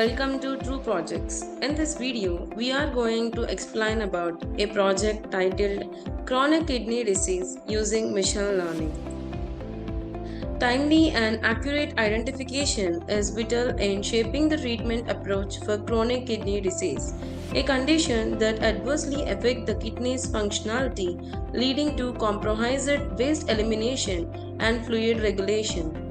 welcome to True Projects. In this video, we are going to explain about a project titled Chronic Kidney Disease using Machine Learning. Timely and accurate identification is vital in shaping the treatment approach for chronic kidney disease, a condition that adversely affects the kidney's functionality, leading to compromised waste elimination and fluid regulation.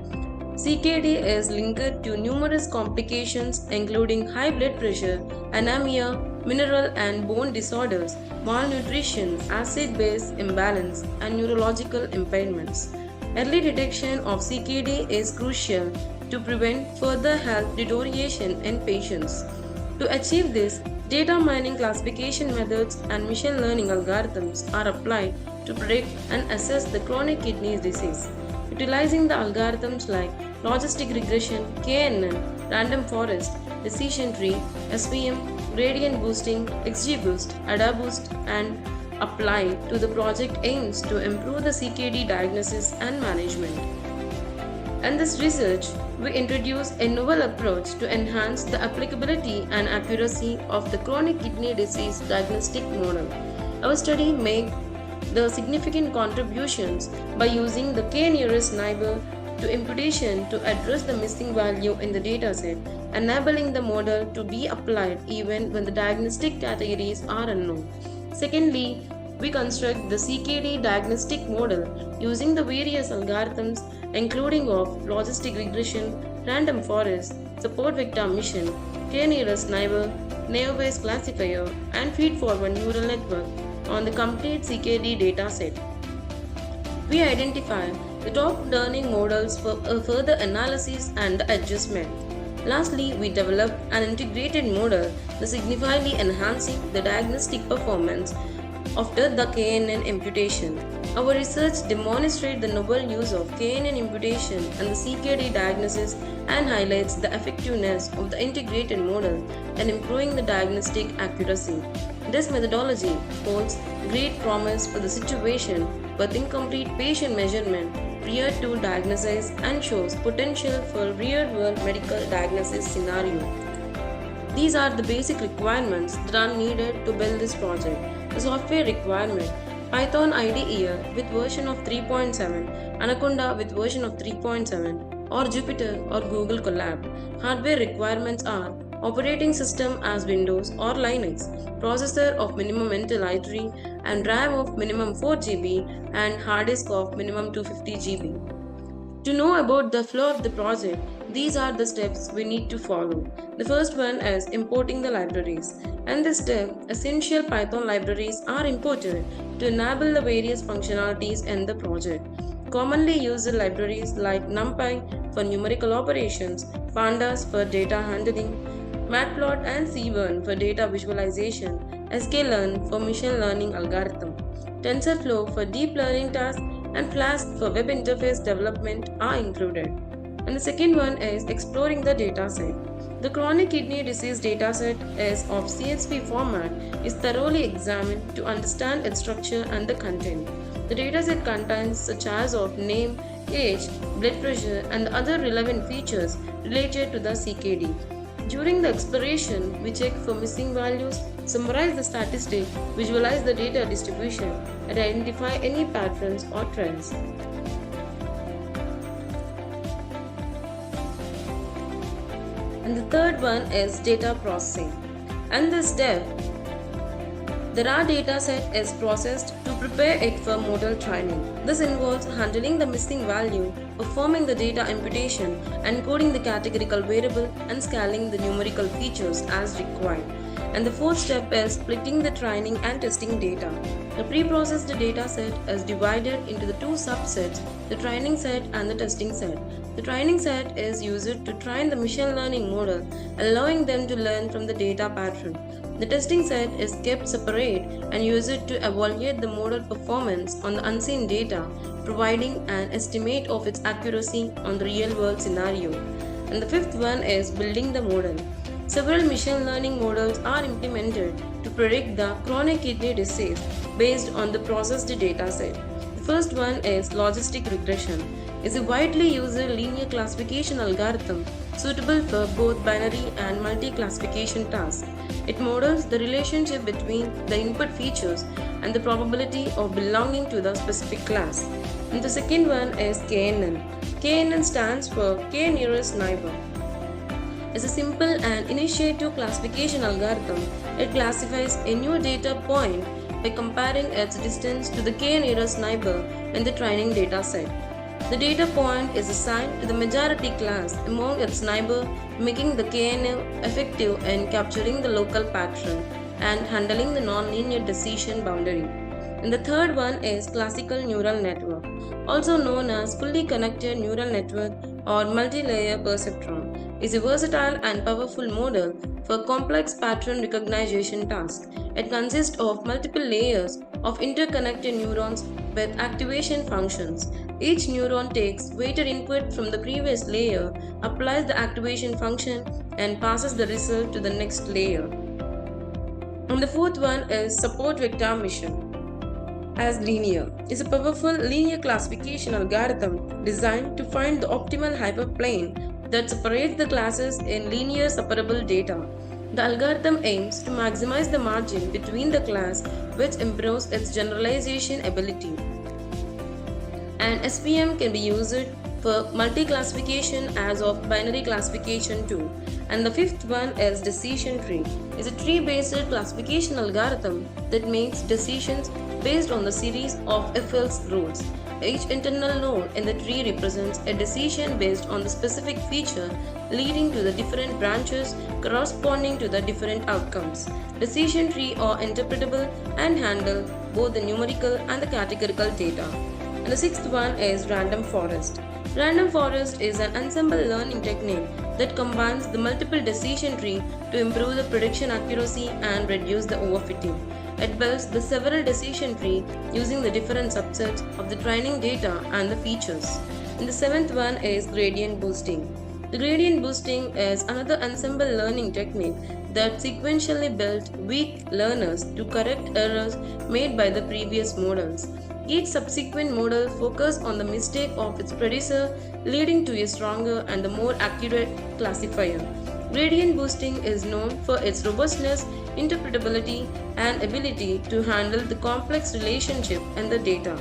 CKD is linked to numerous complications including high blood pressure, anemia, mineral and bone disorders, malnutrition, acid-base imbalance, and neurological impairments. Early detection of CKD is crucial to prevent further health deterioration in patients. To achieve this, data mining classification methods and machine learning algorithms are applied to predict and assess the chronic kidney disease. Utilizing the algorithms like logistic regression, KNN, random forest, decision tree, SVM, gradient boosting, XGBoost, AdaBoost, and applied to the project aims to improve the CKD diagnosis and management. In this research, we introduce a novel approach to enhance the applicability and accuracy of the chronic kidney disease diagnostic model. Our study made the significant contributions by using the k-nearest neighbor to imputation to address the missing value in the dataset, enabling the model to be applied even when the diagnostic categories are unknown. Secondly, we construct the CKD diagnostic model using the various algorithms including of logistic regression, random forest, support vector mission, k-nearest neighbor, naive-Bayes classifier, and feed-forward neural network on the complete CKD dataset. We identify the top learning models for further analysis and adjustment. Lastly, we develop an integrated model that significantly enhancing the diagnostic performance after the KNN imputation. Our research demonstrates the novel use of KNN imputation and the CKD diagnosis and highlights the effectiveness of the integrated model in improving the diagnostic accuracy. This methodology holds great promise for the situation with incomplete patient measurement prior to diagnosis and shows potential for real-world medical diagnosis scenario. These are the basic requirements that are needed to build this project. The software requirement: Python IDE with version of 3.7, Anaconda with version of 3.7, or Jupyter or Google Colab. Hardware requirements are operating system as Windows or Linux, processor of minimum Intel i3 and RAM of minimum 4 GB and hard disk of minimum 250 GB. To know about the flow of the project, these are the steps we need to follow. The first one is importing the libraries. In this step, essential Python libraries are imported to enable the various functionalities in the project. Commonly used libraries like NumPy for numerical operations, Pandas for data handling, Matplot and C1 for data visualization, sklearn for machine learning algorithm, TensorFlow for deep learning tasks, and Flask for web interface development are included. And the second one is exploring the dataset. The chronic kidney disease dataset is of CSV format is thoroughly examined to understand its structure and the content. The dataset contains such as of name, age, blood pressure, and other relevant features related to the CKD. During the exploration, we check for missing values, summarize the statistics, visualize the data distribution, and identify any patterns or trends. And the third one is data processing. And this step, the raw data set is processed to prepare it for model training. This involves handling the missing value, performing the data imputation, encoding the categorical variable, and scaling the numerical features as required. And the fourth step is splitting the training and testing data. The pre-processed data set is divided into the two subsets, the training set and the testing set. The training set is used to train the machine learning model, allowing them to learn from the data pattern. The testing set is kept separate and used to evaluate the model performance on the unseen data, providing an estimate of its accuracy on the real-world scenario. And the fifth one is building the model. Several machine learning models are implemented to predict the chronic kidney disease based on the processed dataset. The first one is logistic regression. It's a widely used linear classification algorithm suitable for both binary and multi-classification tasks. It models the relationship between the input features and the probability of belonging to the specific class. And the second one is KNN. KNN stands for K nearest neighbor. Is a simple and initiative classification algorithm. It classifies a new data point by comparing its distance to the k nearest neighbor in the training data set. The data point is assigned to the majority class among its neighbor, making the KNN effective in capturing the local pattern and handling the nonlinear decision boundary. And the third one is classical neural network, also known as fully connected neural network or multi-layer perceptron, is a versatile and powerful model for complex pattern recognition tasks. It consists of multiple layers of interconnected neurons with activation functions. Each neuron takes weighted input from the previous layer, applies the activation function, and passes the result to the next layer. And the fourth one is support vector mission. As linear is a powerful linear classification algorithm designed to find the optimal hyperplane that separates the classes in linear separable data. The algorithm aims to maximize the margin between the class, which improves its generalization ability. And SVM can be used for multi-classification as of binary classification too. And the fifth one is decision tree. Is a tree-based classification algorithm that makes decisions based on the series of if-else rules. Each internal node in the tree represents a decision based on the specific feature leading to the different branches corresponding to the different outcomes. Decision tree are interpretable and handle both the numerical and the categorical data. And the sixth one is random forest. Random forest is an ensemble learning technique that combines the multiple decision tree to improve the prediction accuracy and reduce the overfitting. It builds the several decision tree using the different subsets of the training data and the features. And the seventh one is gradient boosting. The gradient boosting is another ensemble learning technique that sequentially builds weak learners to correct errors made by the previous models. Each subsequent model focuses on the mistake of its predecessor, leading to a stronger and a more accurate classifier. Gradient boosting is known for its robustness, interpretability, and ability to handle the complex relationship in the data.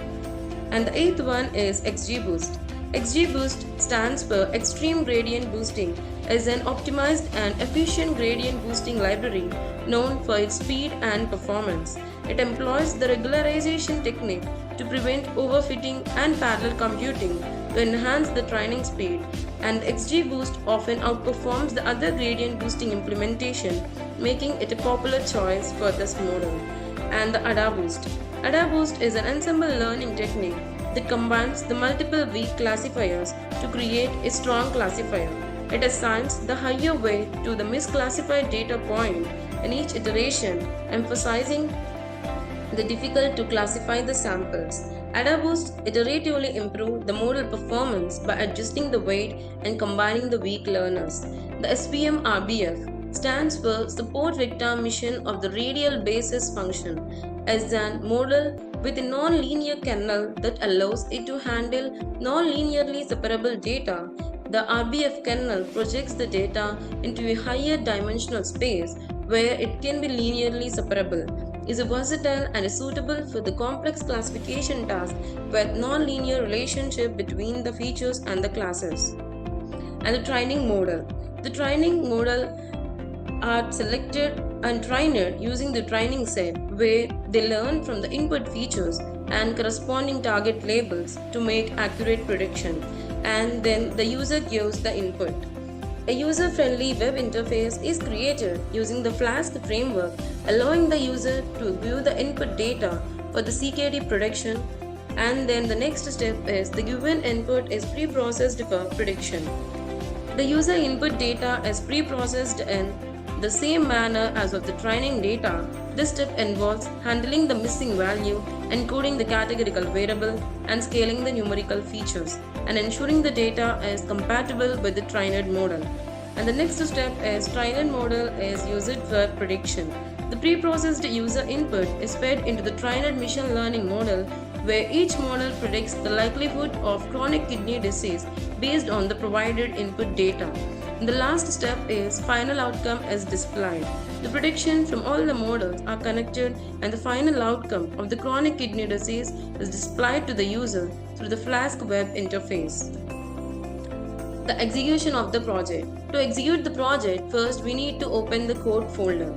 And the eighth one is XGBoost. XGBoost stands for Extreme Gradient Boosting, is an optimized and efficient gradient boosting library known for its speed and performance. It employs the regularization technique to prevent overfitting and parallel computing to enhance the training speed, and XGBoost often outperforms the other gradient boosting implementation, making it a popular choice for this model. And the AdaBoost. AdaBoost is an ensemble learning technique that combines the multiple weak classifiers to create a strong classifier. It assigns the higher weight to the misclassified data point in each iteration, emphasizing the difficult to classify the samples. AdaBoost iteratively improves the model performance by adjusting the weight and combining the weak learners. The SVM RBF stands for Support Vector Mission of the Radial Basis Function, as a model with a non-linear kernel that allows it to handle non-linearly separable data. The RBF kernel projects the data into a higher dimensional space where it can be linearly separable, is versatile and is suitable for the complex classification task with non-linear relationship between the features and the classes. And the training model. The training model are selected and trained using the training set where they learn from the input features and corresponding target labels to make accurate prediction, and then the user gives the input. A user-friendly web interface is created using the Flask framework, allowing the user to view the input data for the CKD prediction, and then the next step is the given input is pre-processed for prediction. The user input data is pre-processed in the same manner as of the training data. This step involves handling the missing value, encoding the categorical variable, and scaling the numerical features, and ensuring the data is compatible with the trained model. And the next step is trained model is used for prediction. The pre-processed user input is fed into the trained machine learning model, where each model predicts the likelihood of chronic kidney disease based on the provided input data. The last step is final outcome is displayed. The prediction from all the models are connected and the final outcome of the chronic kidney disease is displayed to the user through the Flask web interface. The execution of the project. To execute the project, first we need to open the code folder.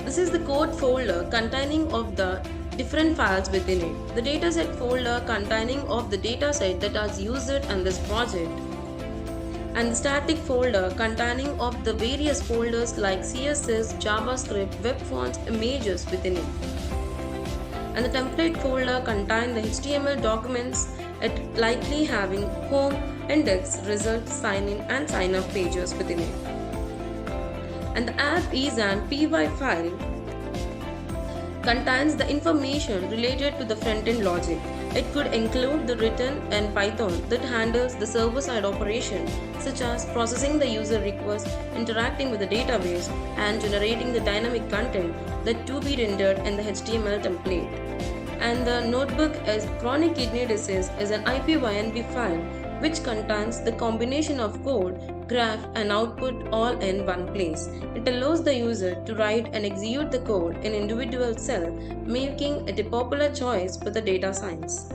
This is the code folder containing of the different files within it. The dataset folder containing of the dataset that is used in this project, and the static folder containing of the various folders like CSS, JavaScript, web fonts, images within it. And the template folder contains the HTML documents, it likely having home, index, results, sign in and sign up pages within it. And the app is an py file contains the information related to the front-end logic. It could include the written in Python that handles the server-side operation such as processing the user request, interacting with the database, and generating the dynamic content that to be rendered in the HTML template. And the notebook is chronic kidney disease is an IPYNB file which contains the combination of code, graph and output all in one place. It allows the user to write and execute the code in individual cell, making it a popular choice for the data science.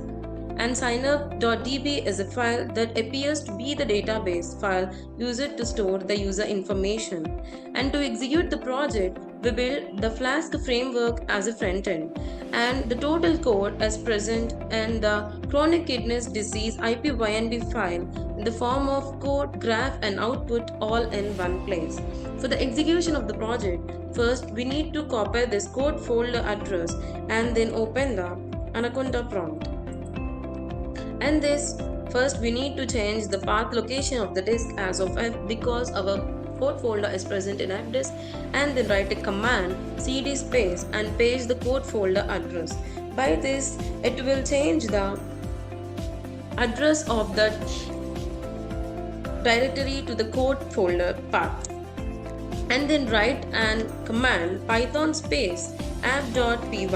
And signup.db is a file that appears to be the database file used to store the user information. And to execute the project, we build the Flask framework as a front end, and the total code is present in the chronic kidney disease IPYNB file in the form of code, graph and output all in one place. For the execution of the project, first we need to copy this code folder address and then open the Anaconda prompt. And this first we need to change the path location of the disk as of F because our code folder is present in F disk, and then write a command cd space and paste the code folder address. By this it will change the address of the directory to the code folder path. And then write an command python space app.py.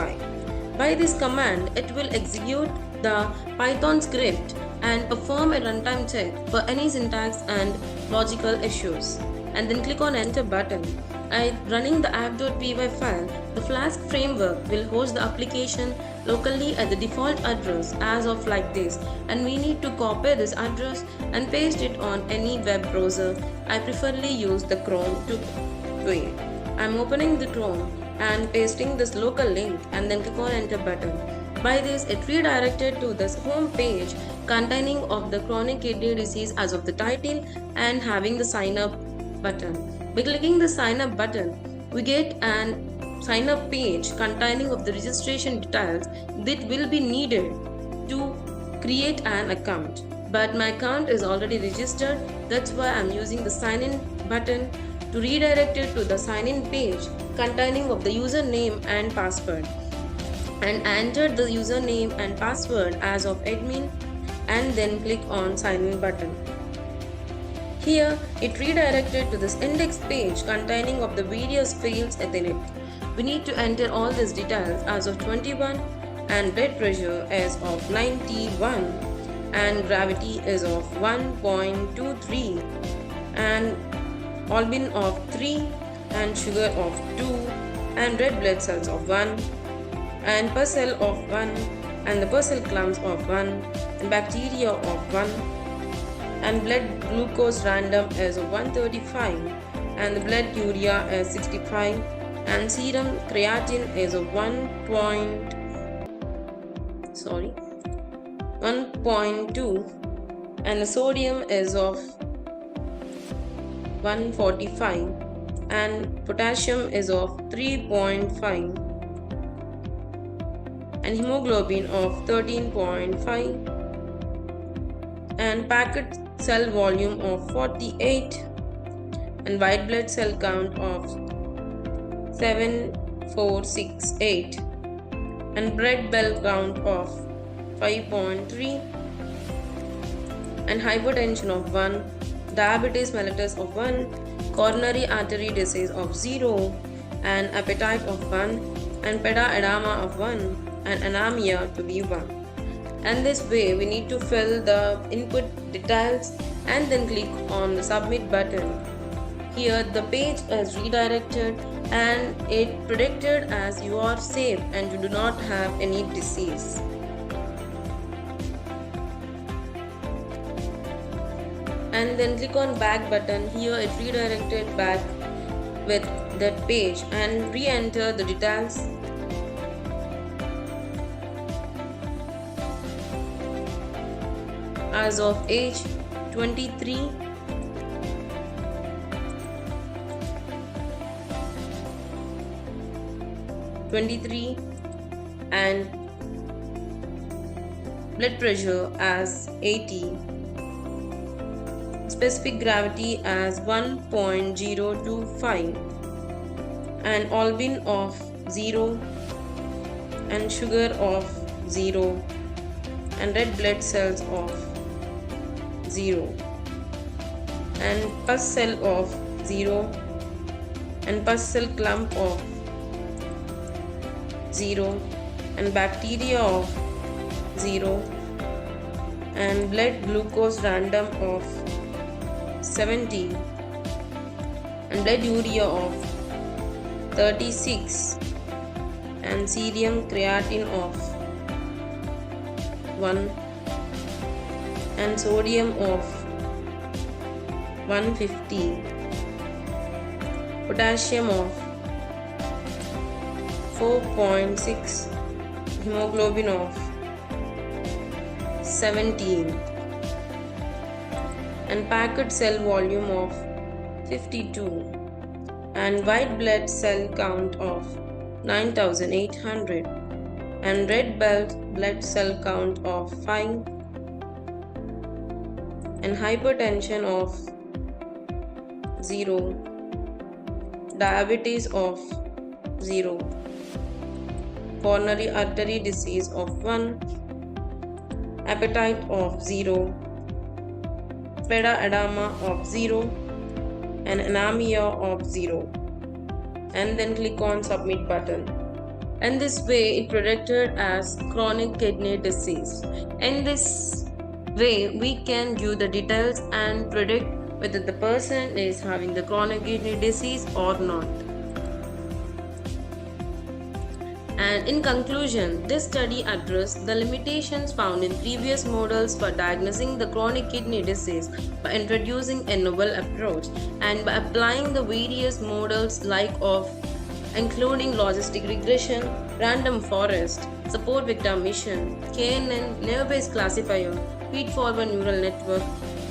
By this command it will execute the Python script and perform a runtime check for any syntax and logical issues. And then click on enter button. Running the app.py file, the Flask framework will host the application locally at the default address as of like this, and we need to copy this address and paste it on any web browser. I preferably use the Chrome to do it. I'm opening the Chrome and pasting this local link and then click on enter button. By this, it redirected to this home page containing of the chronic kidney disease as of the title and having the sign up button. By clicking the sign up button, we get an sign up page containing of the registration details that will be needed to create an account. But my account is already registered, that's why I'm using the sign in button to redirect it to the sign in page containing of the username and password. And enter the username and password as of admin and then click on sign in button. Here it redirected to this index page containing of the various fields within it. We need to enter all these details as of 21 and blood pressure is of 91 and gravity is of 1.23 and albin of 3 and sugar of 2 and red blood cells of 1 and pus cell of 1 and the pus cell clumps of 1 and bacteria of 1 and blood glucose random is 135 and the blood urea is 65 and serum creatine is 1.2 and the sodium is of 145 and potassium is of 3.5 and hemoglobin of 13.5 and packet cell volume of 48 and white blood cell count of 7468 and red bell count of 5.3 and hypertension of 1, diabetes mellitus of 1, coronary artery disease of 0 and appetite of 1 and pedaedema of 1 and anemia to be 1. And this way we need to fill the input details and then click on the submit button. Here the page is redirected and it predicted as you are safe and you do not have any disease. And then click on back button. Here it redirected back with that page and re-enter the details. As of age 23, and blood pressure as 80, specific gravity as 1.025, and albin of 0, and sugar of 0, and red blood cells of 0, and pus cell of 0, and pus cell clump of 0, and bacteria of 0, and blood glucose random of 70, and blood urea of 36, and serum creatine of 1, and sodium of 150, potassium of 4.6, hemoglobin of 17, and packed cell volume of 52, and white blood cell count of 9800, and red blood cell count of 5, and hypertension of 0, diabetes of 0, coronary artery disease of 1, appetite of 0, pedaedema of 0, and anemia of 0, and then click on submit button. And this way it predicted as chronic kidney disease. In this way we can give the details and predict whether the person is having the chronic kidney disease or not. And in conclusion, this study addressed the limitations found in previous models for diagnosing the chronic kidney disease by introducing a novel approach and by applying the various models including logistic regression, random forest, support vector mission, KNN, naive-Bayes classifier, feed-forward neural network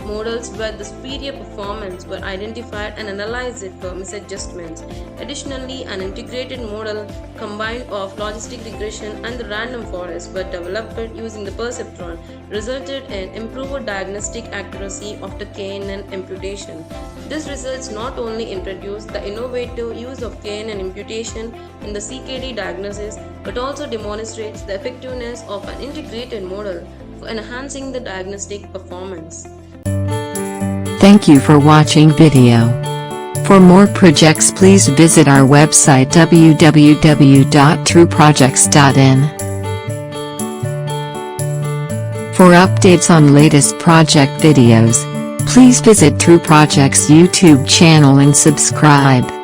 models where the superior performance were identified and analyzed for misadjustments. Additionally, an integrated model combined of logistic regression and the random forest were developed using the perceptron, resulted in improved diagnostic accuracy of the KNN imputation. These results not only introduced the innovative use of KNN imputation in the CKD diagnosis, but also demonstrates the effectiveness of an integrated model for enhancing the diagnostic performance. Thank you for watching video. For more projects please visit our website www.trueprojects.in. For updates on latest project videos, please visit True Projects YouTube channel and subscribe.